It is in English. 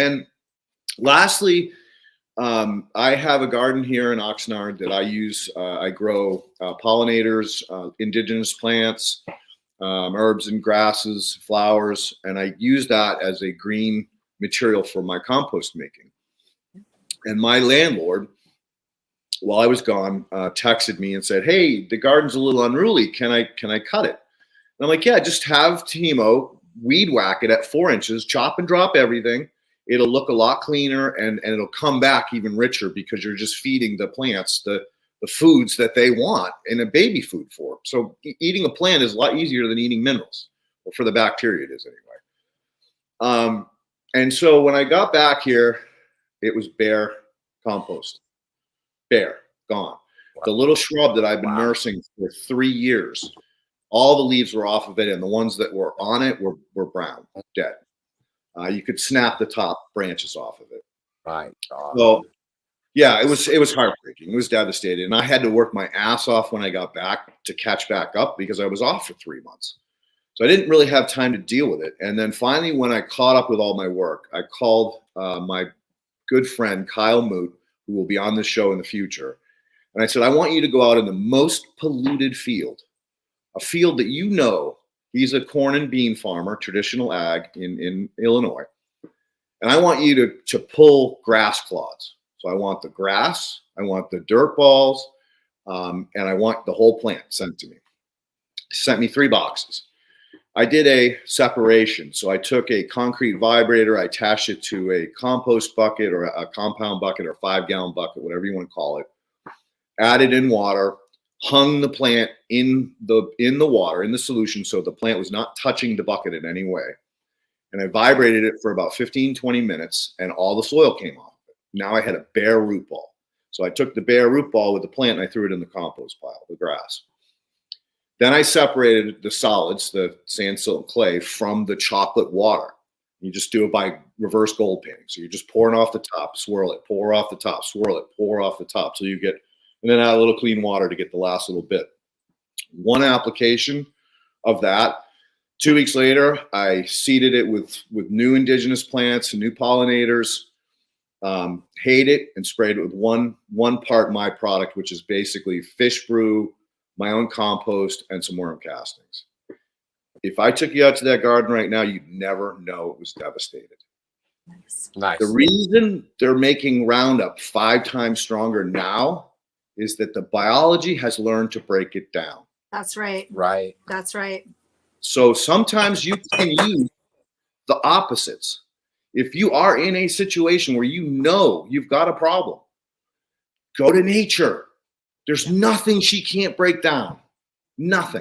And lastly, I have a garden here in Oxnard that I use. I grow pollinators, indigenous plants, herbs and grasses, flowers, and I use that as a green material for my compost making. And my landlord, while I was gone, texted me and said, "Hey, the garden's a little unruly. Can I cut it?" And I'm like, "Yeah, just have Timo weed whack it at 4 inches, chop and drop everything. It'll look a lot cleaner and it'll come back even richer because you're just feeding the plants the foods that they want in a baby food form. So eating a plant is a lot easier than eating minerals, or for the bacteria it is anyway." And so when I got back here, it was bare compost, bare, gone. Wow. The little shrub that I've been nursing for 3 years, all the leaves were off of it, and the ones that were on it were brown, dead. You could snap the top branches off of it. Right. So yeah, it was heartbreaking. It was devastating. And I had to work my ass off when I got back to catch back up because I was off for 3 months. So I didn't really have time to deal with it. And then finally, when I caught up with all my work, I called my good friend, Kyle Moot, who will be on this show in the future. And I said, "I want you to go out in the most polluted field, a field that you know." He's a corn and bean farmer, traditional ag in Illinois. And I want you to pull grass clods. So I want the grass, I want the dirt balls, and I want the whole plant sent to me. He sent me 3 boxes. I did a separation. So I took a concrete vibrator, I attached it to a compost bucket or a compound bucket or 5-gallon bucket, whatever you want to call it, added in water, hung the plant in the water, in the solution, so the plant was not touching the bucket in any way. And I vibrated it for about 15, 20 minutes, and all the soil came off of it. Now I had a bare root ball. So I took the bare root ball with the plant and I threw it in the compost pile, the grass. Then I separated the solids, the sand, silt, and clay, from the chocolate water. You just do it by reverse gold panning. So you're just pouring off the top, swirl it, pour off the top, swirl it, pour off the top. So you get, and then add a little clean water to get the last little bit. One application of that. 2 weeks later, I seeded it with new indigenous plants and new pollinators, hayed it, and sprayed it with one part my product, which is basically fish brew, my own compost, and some worm castings. If I took you out to that garden right now, you'd never know it was devastated. Nice. The reason they're making Roundup 5 times stronger now is that the biology has learned to break it down. That's right. Right. That's right. So sometimes you can use the opposites. If you are in a situation where you know you've got a problem, go to nature. There's nothing she can't break down. Nothing.